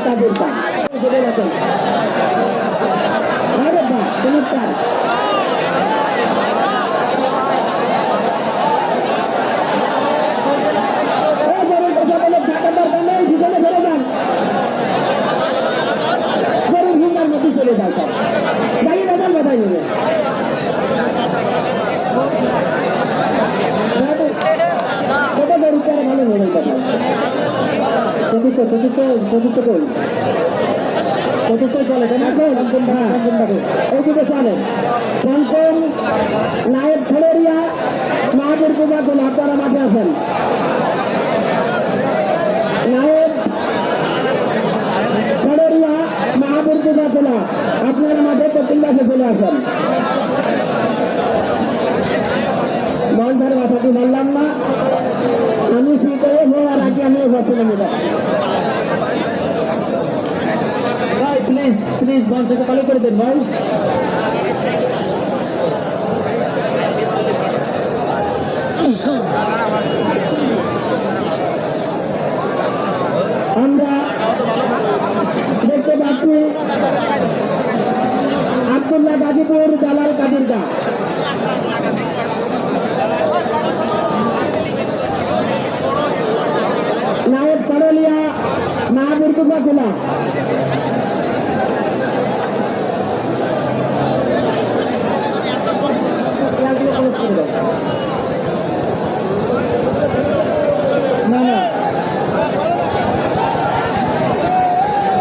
কাদের কা চলে গেছেন। আরে বাহ, চমৎকার। চলে যায় গাড়ি বাজার বাধাই নেবে কত গরু তার ভালো নেবে কথা চতুর্থ চলে এইদিকে চলে পঞ্চম নায়েব খেলোয়াড়িয়া মাহাবীর পূজা গোল আপনারা মাঠে আছেন। নায়েব খেলোয়াড়িয়া মাহাবীর পূজা গোলা আপনারা মাঠে প্রতিদিন বাসে চলে আসেন। মন্ধার বাসাটি বললাম না, আমি ফিরে হওয়ার আগে আমিও বসে নেব। ভাই প্লিজ প্লিজ মঞ্চকে চালু করে দেন ভাই। আমরা দেখতে পাচ্ছি আব্দুল্লাহ গাজীপুর জালাল কাদিরগা নায়েব করলিয়া মাহাবীর পূজা খোলা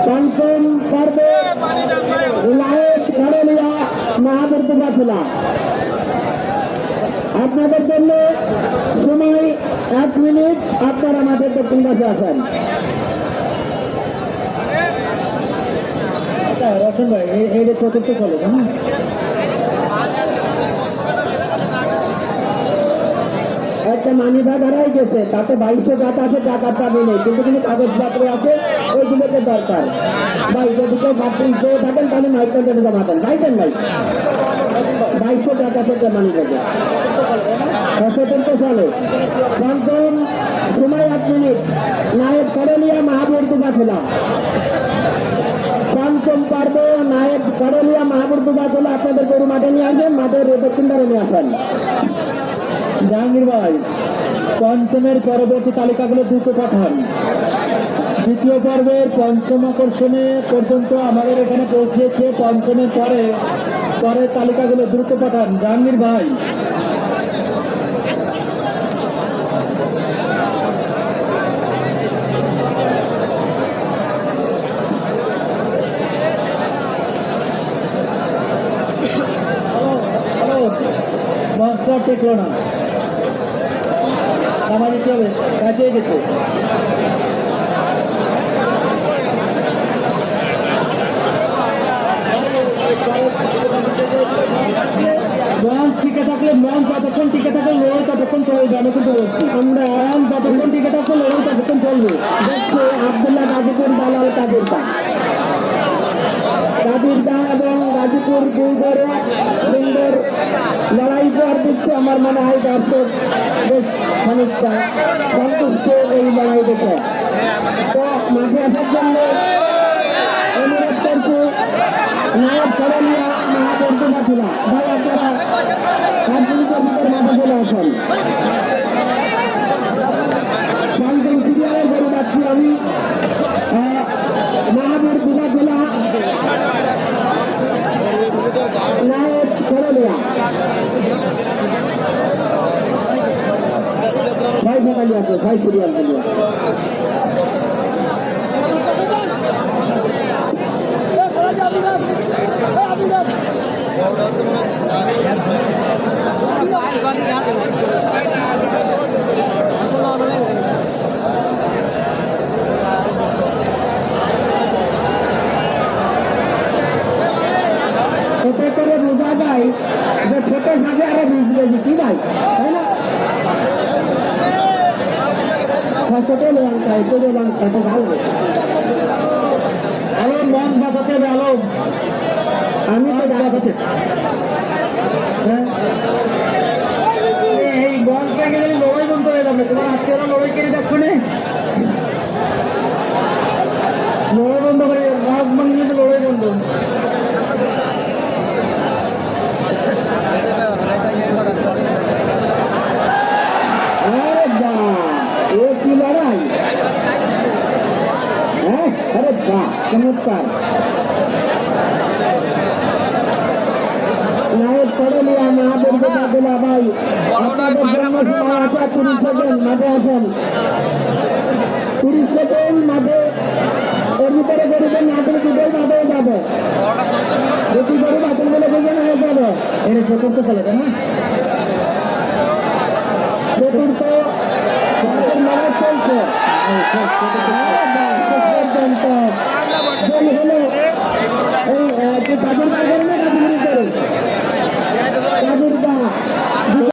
পঞ্চম পর্বে নায়েব করলিয়া মাহাবীর পূজা খোলা। আপনাদের জন্য সময় 1 মিনিট, আপনারা আমাদের দক্ষিণ পাশে আসেন। রতন ভাই এই যে চতুর্থ চলে না, একটা মানি ব্যাগ হারাই গেছে, তাতে 2200 টাকা আছে, টাকার চাবি নেই, কিন্তু কিছু কাগজপত্র আছে, ওইগুলোকে দরকার। ভাই যদি কেউ থাকেন তাহলে মাইকেল জমা দেন, ভাইছেন ভাই 2200 টাকা থেকে মানি ব্যাগে চতুর্থ চলে। পঞ্চম সময় 1 মিনিট, নায়েব করলিয়া মাহাবীর পূজা খোলা। পঞ্চম পর্ব নায়েব করলিয়া মাহাবীর পূজা খোলা। আপনাদের গরু মাঠে নিয়ে আসেন, মাঠের দক্ষিণ ধারে নিয়ে আসেন। জাহাঙ্গীর ভাই পঞ্চমের পরবর্তী তালিকাগুলো দ্রুত পাঠান। দ্বিতীয় পর্বের পঞ্চম আকর্ষণে পর্যন্ত আমাদের এখানে পৌঁছেছে, পঞ্চমের পরে তালিকাগুলো দ্রুত পাঠান। জাহাঙ্গীর ভাই মঞ্চ টেকলো না, নামা দিতে হবে, কাজে গেছে। মঞ্চ টিকে থাকলে যতক্ষণ টিকে থাকলে লড়াই ততক্ষণ চলবে। আমি কিন্তু বলছি আমরা যতক্ষণ টিকে থাকলে লড়াই ততক্ষণ চলবে। দেখছে আব্দুল্লাহ গাজীপুর দালাল কাদিরগা এবং গাজীপুর দুই সুন্দর লড়াই দেওয়ার দিচ্ছে। আমার মনে হয় দর্শক বেশ খানিকটা সন্তুষ্ট এই লড়াই দেখে। তো মাঠে আসার জন্য অনুরোধ করছি নায়েব করলিয়া মাহাবীর পূজা খোলা। ভাই আপনারা 5 মিনিটের ভিতরে মাঠে চলে আসেন। পঞ্চম সিরিয়ালের গরু যাচ্ছি আমি, মাহাবীর পূজা খোলা নায়েব করলিয়া। ভাই সকালে আছে, ভাই সিরিয়াল বলিয়া এতে করে বোঝা যায় যে ছোট সাথে আরো বুঝবে কি ভাই, তাই না? ছোটো লঙ্কায় ছোটো লঙ্কাটা ভালো আলো মন বাঁচাতে আলো। আমি তো দাঁড়াতে এই বনটা গেলে লড়াই বন্ধ হয়ে যাবে। তোমার আজকে লড়াই করে যাচ্ছ না, লড়াই বন্ধ চমৎকার নায়ক করলিয়া মহাবীরকে বাদুলা ভাই আপনাদের জন্য সময় আছে 30 সেকেন্ড মাঠে আসেন 30 সেকেন্ড মাঠে এর ভিতরে গরিবের নাটক দুটোই মাঠে যাবে যদি গরিব আসল বলে বুঝে হয়ে যাবে এটা চতুর্থ চলে না চতুর্থ লড়াই চলছে পর্যন্ত হলো এই কাজের কাজ করে না কাজগুলি করে কাজের